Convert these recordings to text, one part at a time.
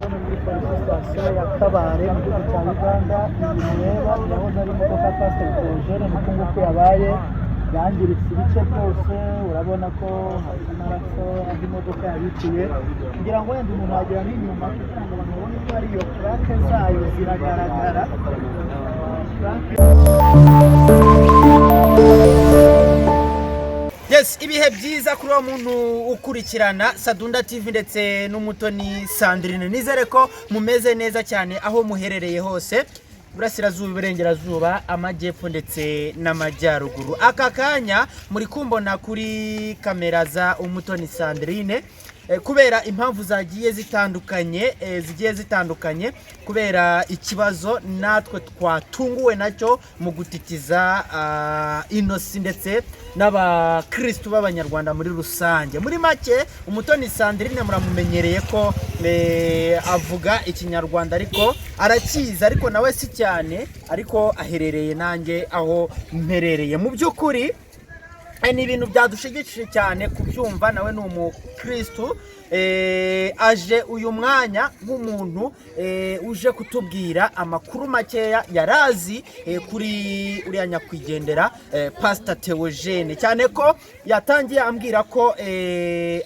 Hano muri polisi sitasiyo ya Kabare mu gihugu cya Uganda, iyi mureba yahoze ari imodoka Pastor Theogene nuko nguko yabaye yangiritse ibice byose, urabona ko hari amaraso aho imodoka yabiciye, kugira ngo wenda umuntu yagera n'inyuma kugira ngo abantu babone ko ari iyo plaque zayo ziragaragara. Yes, ibihe byiza kuri uwo muntu ukurikirana Sadunda TV ndetse n'Umutoni Sandrine. Nizere ko mumeze neza cyane aho muherereye hose, burasirazuba, iburengerazuba, amajyepfo ndetse n'amajyaruguru. Aka kanya muri kumbona kuri kamera za Umutoni Sandrine kubera impamvu zagiye zitandukanye kubera ikibazo natwe twatunguwe nacyo mu gutikiza Innocent ndetse n'abakristo b'abanyarwanda muri rusange. Muri make Umutoni Sandrine muramumenyereye ko avuga ikinyarwanda ariko arakiza, ariko nawe si cyane, ariko aherereye nanjye aho mperereye. Mu by'ukuri ni ibintu byadushigikije cyane kubyumva. Nawe ni umukristo aje uyu mwanya nk'umuntu uje kutubwira amakuru makeya yarazi kuri uriya nyakwigendera Pastor Theogene, cyane ko yatangiye ambwira ko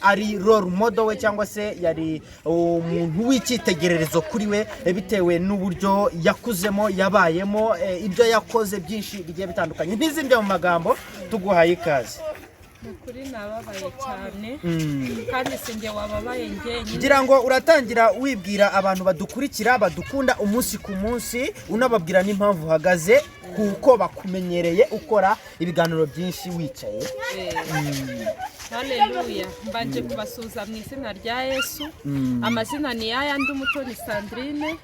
ari role model we, cyangwa se yari umuntu w'icyitegererezo kuri we bitewe n'uburyo yakuzemo, yabayemo, ibyo yakoze byinshi bigiye bitandukanye. Ntizimbe mu magambo, tuguhaye ikaze. Ukuri nababaye cyane kandi singe wababaye ngenye. Ngira ngo uratangira wibwira abantu badukurikira badukunda umunsi ku munsi, unababwira n'impamvu uhagaze kuko bakumenyereye ukora ibiganiro byinshi wicaye. Haleluya. Mbanje kubasuza mu izina rya Yesu. Amazina ni yayandi Umutoni Sandrine.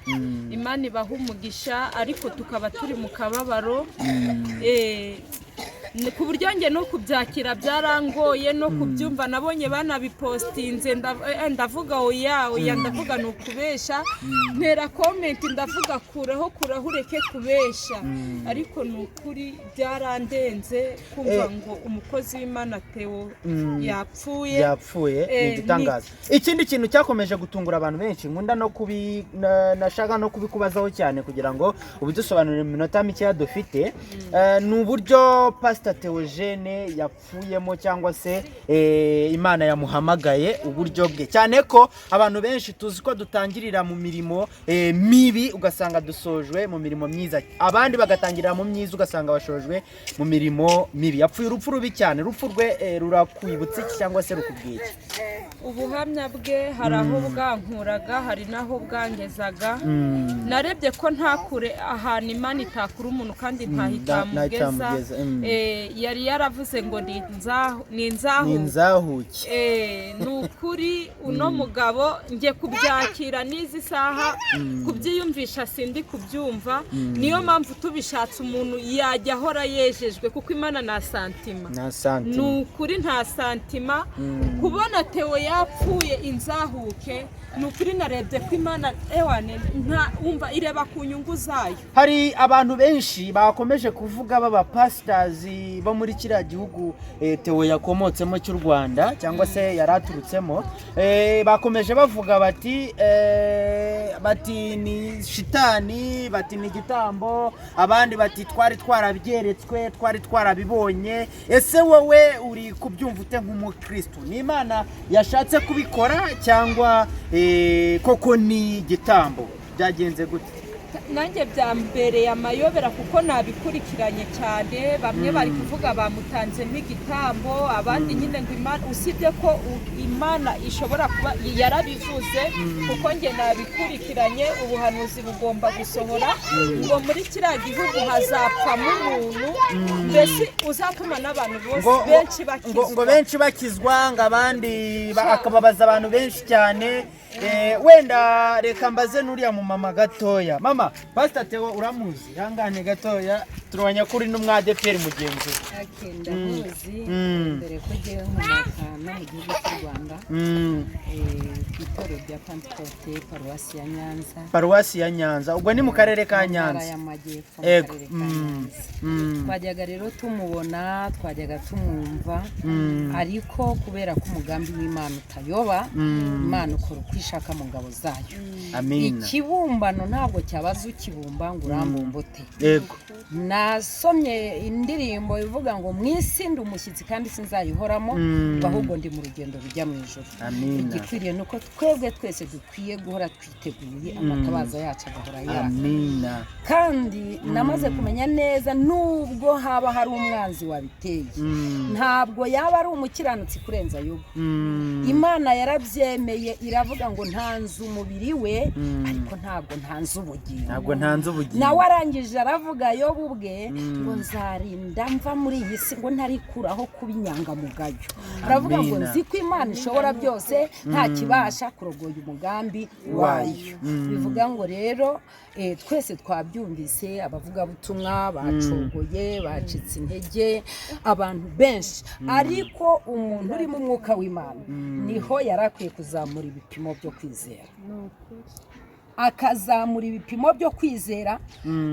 Imana ibaha umugisha, ariko tukaba turi mu kababaro. Ku buryo nge no kubyakira byarangoye, no kubyumva nabonye banabipostinze, ndavuga oya ndavuga no kubesha, ntera comment ndavuga kureho ureke kubesha, ariko nukuri byarandenze kumva ngo umukozi w'Imana Theo yapfuye. Igitangaza. Ikindi kintu cyakomeje gutungura abantu benshi, nkunda no nashaka no kubikubazaho cyane kugira ngo ubidusobanurire mu minota mike dufite, ni uburyo Pastor Theogene yapfuyemo, cyangwa se Imana yamuhamagaye uburyo bwe, cyane ko abantu benshi tuzi ko dutangirira mu mirimo mibi ugasanga dusojwe mu mirimo myiza, abandi bagatangirira mu myiza ugasanga bashojwe mu mirimo mibi. Yapfuye urupfu rubi cyane. Urupfu rwe rurakwibutse iki cyangwa se rukubwiye iki? Ubuhamya bwe hari aho bwankuraga, hari naho bwangezaga. Narebye ko ntakure ahantu Imana itakura umuntu kandi ntahitamugeza. Yari yaravuze ngo ni inzahuke. Nukuri uno mugabo nge kubyakira n'izi saha, kubyiyumvisha sindi kubyumva. Niyo mpamvu tubishatse umuntu yajya ahora yejejwe, kuko Imana nta santima. Nukuri nta santima. Kubona Theo yapfuye inzahuke, nukuri narebye ko Imana umva ireba ku nyungu zayo. Hari abantu benshi bakomeje kuvuga baba pastors bo muri kiriya gihugu Theo yakomotsemo cy'u Rwanda, cyangwa se yaraturutsemo, bakomeje bavuga bati ni shitani, bati ni igitambo, abandi bati twari twarabyeretswe, twari twarabibonye. Ese wowe uri kubyumva ute nk'umukristo? Ni Imana yashatse kubikora cyangwa koko ni igitambo? Byagenze gute? Nanjye byambereye amayobera kuko nabikurikiranye cyane. Bamwe bari kuvuga bamutanze nk'igitambo, abandi nyine ngo Imana, usibye ko Imana ishobora kuba yarabivuze, kuko nge nabikurikiranye. Ubuhanuzi bugomba gusohora ngo muri kiriya gihugu hazapfamo umuntu mbese uzatuma n'abantu bose benshi bakizwa, ngo benshi bakizwa, ngo abandi akababaza abantu benshi cyane. Wenda reka mbaze n'uriya mu mama gatoya. Mama, Pastor Theo uramuzi? Hangane gatoya turwanya kuri n'umwadeperi mugenzi. Ndamuzi mbere ko giye nkomoka no mu gihugu cy'u Rwanda, itorero rya Pentecote paruwasi ya Nyanza. Ubwo ni mu karere ka Nyanza. Twajyaga rero tumubona, twajyaga tumwumva, ariko kubera ko umugambi w'Imana utayoba, Imana ukora uko ishaka mu ngabo zayo. Amina. Ikibumbano ntabwo cyabaza ukibumba ngo urambumbote. Yego. Nasomye indirimbo ivuga ngo mwisinde umushyitsi kandi sinzayihoramo, ahubwo ndi mu rugendo rujya mu ijuru. Amina. Igikwiriye nuko twebwe twese dukwiye guhora twiteguye amatabaza yacu agahora yaka. Amina. Kandi namaze kumenya neza nubwo haba hari umwanzi wabiteye, ntabwo yaba ari umukiranutsi kurenza Yobu. Imana yarabyemeye iravuga ngo ntanze umubiri we, ariko ntabwo ntanze ubugingo. Ntabwo ntanze ubugingo. Nawe arangije aravuga Yobu ubwe ngo nzarinda mva muri iyi si ngo ntarikuraho kuba inyangamugayo. Aravuga ngo nzi ko Imana ishobora byose, nta kibasha kurogoya umugambi wayo. Bivuga ngo rero twese twabyumvise, abavugabutumwa bacogoye, bacitse intege, abantu benshi, ariko umuntu uri mu mwuka w'Imana niho yarakwiye kuzamura ibipimo byo kwizera. Akazamura ibipimo byo kwizera,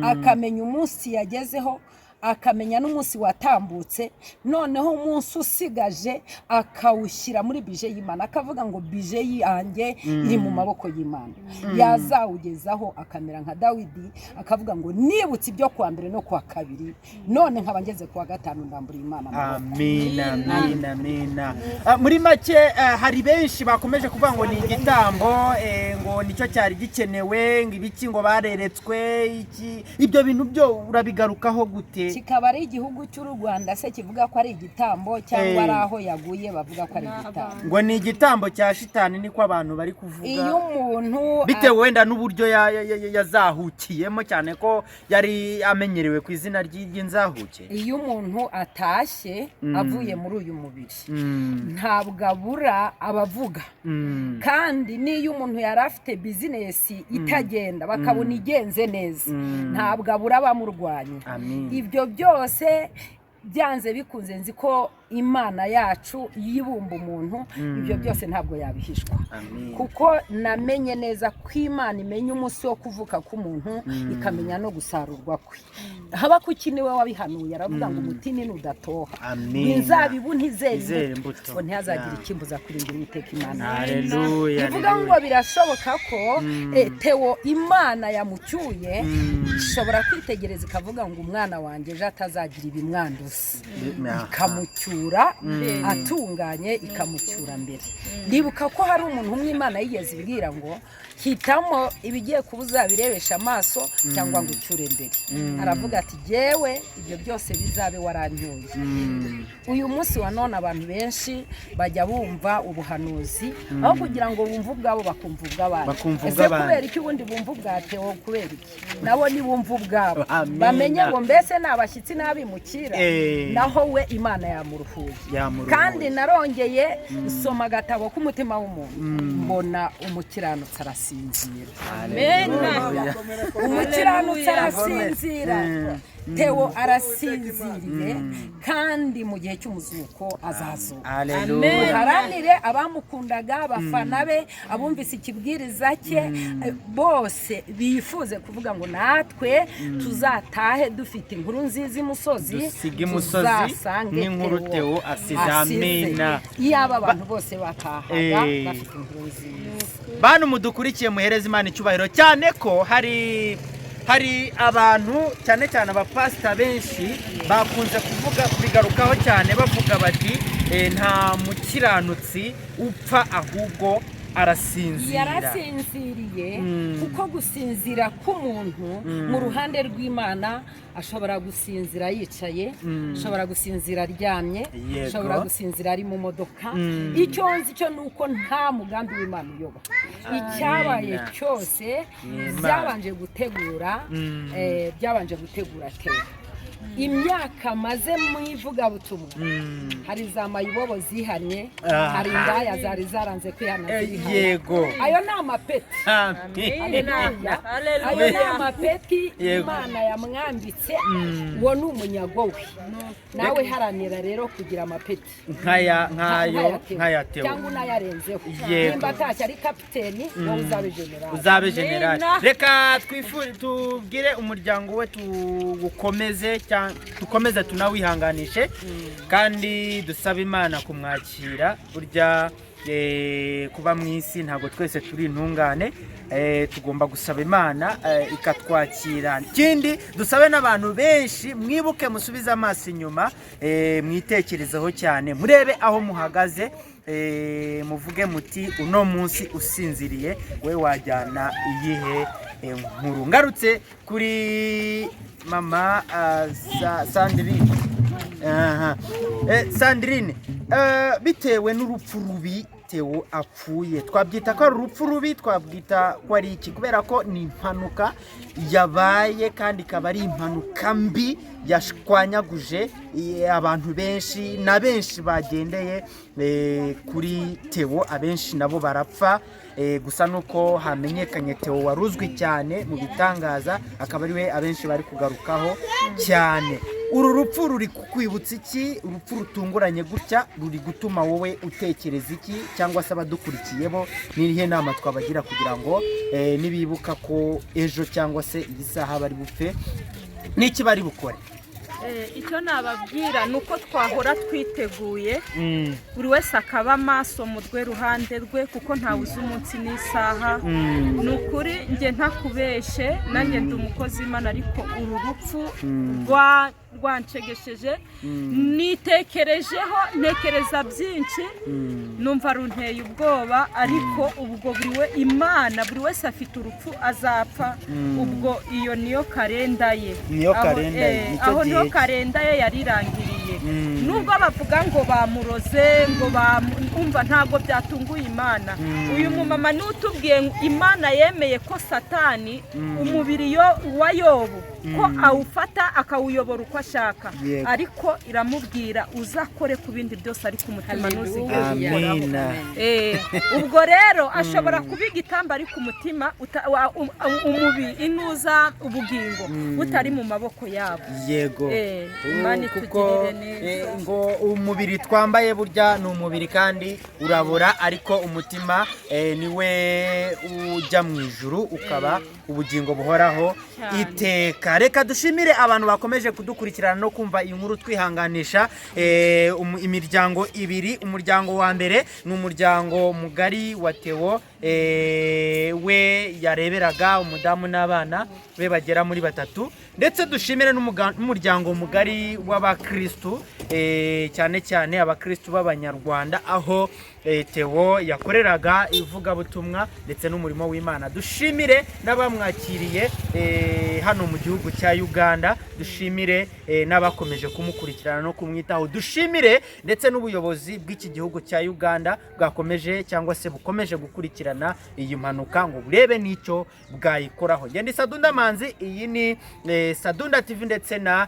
akamenya umunsi yagezeho, akamenya n'umunsi watambutse, noneho umunsi usigaje akawushyira muri bije y'Imana, akavuga ngo bije yanjye iri mu maboko y'Imana. Yazawugezaho akamera nka Dawidi, akavuga ngo nibutse ibyo kwa mbere no kwa kabiri, none nkaba ngeze kwa gatanu ndambura Imana amaboko. Amina, amina, amina. Muri make hari benshi bakomeje kuvuga ngo ni igitambo, ngo nicyo cyari gikenewe, ngo ibiki ngo bareretswe iki. Ibyo bintu byo urabigarukaho gute? Kikaba ari igihugu cy'u Rwanda se kivuga ko ari igitambo, cyangwa ari aho yaguye bavuga ko ari igitambo? Ngo ni igitambo cya shitani, niko abantu bari kuvuga. Iyo umuntu bitewe wenda n'uburyo yazahukiyemo, cyane ko yari amenyerewe ku izina ry'inzahuke. Iyo umuntu atashye avuye muri uyu mubiri, ntabwo abura abavuga. Kandi n'iyo umuntu yari afite bizinesi itagenda bakabona igenze neza, ntabwo abura abamurwanya. Ibyo byose byanze bikunze nzi ko Imana yacu yibumba umuntu, ibyo byose ntabwo yabihishwa. Kuko namenye neza ko Imana imenya umunsi wo kuvuka k'umuntu, ikamenya no gusarurwa kwe. Haba kuki niwe wabihanuye, aravuga ngo umutini nudatoha, inzabibu ntizere imbuto, ngo ntihazagira ikimbuza kurindira Uwiteka Imana. Haleluya. Bivuga ngo birashoboka ko Theo Imana yamucyuye, ishobora kwitegereza ikavuga ngo umwana wanjye ejo atazagira ibimwanduza, ikamucyura atunganye, ikamucyura mbere. Ndibuka ko hari umuntu umwe Imana yigeze ibwira ngo hitamo ibigiye kubuza birebesha amaso cyangwa ngo ucyure mbere. Aravuga ati jewe ibyo byose bizabe waranyoye. Uyu munsi wa none abantu benshi bajya bumva ubuhanuzi, aho kugira ngo bumve ubwabo bakumva ubw'abandi. Ese kubera iki ubundi bumva ubwa Theo? Kubera iki nabo ni bumva ubwabo, bamenye ngo mbese n'abashyitsi n'abimukira, naho we Imana yamuruhuye. Kandi narongeye soma agatabo k'umutima w'umuntu, mbona umukiranutsi arasinzira. Umukiranutsi arasinzira. Theo arasinziriye, kandi mu gihe cy'umuzuko azazuka. Haranire abamukundaga, abafana be, abumvise ikibwiriza cye, bose bifuze kuvuga ngo natwe tuzatahe dufite inkuru nziza imusozi, dusige imusozi n'inkuru Theo asize. Amina. Iyaba abantu bose batahaga bafite inkuru nziza. Bantu mudukurikiye muhereza Imana icyubahiro, cyane ko hari abantu cyane cyane abapasita benshi bakunze kuvuga bigarukaho cyane, bavuga bati nta mukiranutsi upfa ahubwo arasinzira. Yarasinziriye, kuko gusinzira k'umuntu mu ruhande rw'Imana, ashobora gusinzira yicaye, ashobora gusinzira aryamye, ashobora gusinzira ari mu modoka. Icyo nzi cyo nuko nta mugambi w'Imana uyoba. Icyabaye cyose byabanje gutegura Theo. Imyaka maze mu ivugabutumwa, hari za mayibobo zihanye, hari indaya zari zaranze kwihana zihanye. Yego. Ayo ni amapeti. Ayo ni amapeti Imana yamwambitse, uwo ni umunyago we. Nawe haranira rero kugira amapeti nk'ayo Theo, cyangwa unayarenzeho. Nimba atashye ari kapiteni, wowe uzabe generali. Reka tubwire umuryango we tukomeze tunawihanganishe, kandi dusaba Imana kumwakira. Burya kuba mu isi ntabwo twese turi intungane, tugomba gusaba Imana ikatwakira. Ikindi dusabe n'abantu benshi, mwibuke musubize amaso inyuma, mwitekerezeho cyane, murebe aho muhagaze, muvuge muti uno munsi usinziriye we wajyana iyihe nkuru. Ngarutse kuri mama Sandrine. Sandrine, bitewe n'urupfu rubi Theo apfuye, twabyita ko ari urupfu rubi, twabwita ko ari iki? Kubera ko ni impanuka yabaye kandi ikaba ari impanuka mbi yashwanyaguje abantu benshi, na benshi bagendeye kuri Theo, abenshi nabo barapfa. Gusa nuko hamenyekanye Theo waruzwi cyane mu bitangaza, akaba ari we abenshi bari kugarukaho cyane. Uru rupfu ruri kukwibutsa iki? Urupfu rutunguranye gutya ruri gutuma wowe utekereza iki, cyangwa se abadukurikiye bo nirihe nama twabagira kugira ngo nibibuka ko ejo cyangwa se iyi saha bari bupfe n'iki bari bukore? Icyo nababwira ni uko twahora twiteguye, buri wese akaba amaso mu rwe ruhande rwe, kuko ntawe uzi umunsi n'isaha. Ni ukuri njye ntakubeshe, nanjye ndi umukozi w'Imana, ariko uru rupfu rwancegesheje, nitekerejeho, ntekereza byinshi, numva runteye ubwoba. Ariko ubwo Imana, buri wese afite urupfu azapfa, ubwo iyo niyo karenda ye, aho niyo karenda ye yarirangiriye. Nubwo bavuga ngo bamuroze, ngo umva ntabwo byatunguye Imana. Uyu mumama ni utubwiye Imana yemeye ko Satani umubiri wa Yobu ko awufata akawuyobora uko ashaka, ariko iramubwira uzakore ku bindi byose, ariko umutima ntuzigere. Ubwo rero ashobora kuba igitamba, ariko umutima umubiri inuza ubugingo butari mu maboko yabo. Yego, kuko ngo umubiri twambaye burya ni umubiri kandi urabora, ariko umutima niwe ujya mu ijuru, ukaba ubugingo buhoraho iteka. Reka dushimire abantu bakomeje kudukurikirana no kumva iyi nkuru, twihanganisha imiryango ibiri. Umuryango wa mbere ni umuryango mugari wa Theo, we yareberaga, umudamu n'abana be bagera muri 3, ndetse dushimire n'umuryango mugari w'abakristu, cyane cyane abakristu b'abanyarwanda, aho Theo yakoreraga ivugabutumwa ndetse n'umurimo w'Imana. Dushimire n'abamwakiriye hano mu gihugu cya Uganda, dushimire n'abakomeje kumukurikirana no kumwitaho, dushimire ndetse n'ubuyobozi bw'iki gihugu cya Uganda bwakomeje cyangwa se bukomeje gukurikirana iyi mpanuka ngo burebe n'icyo bwayikoraho. Ngende Sadunda Manzi, iyi ni Sadunda TV ndetse na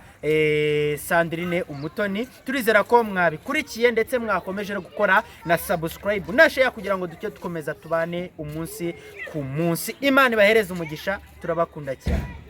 Sandrine Umutoni. Turizera ko mwabikurikiye ndetse mwakomeje gukora na subscribe na share kugira ngo duke dukomeza tubane umunsi ku munsi. Imana ibahereze umugisha, turabakunda cyane.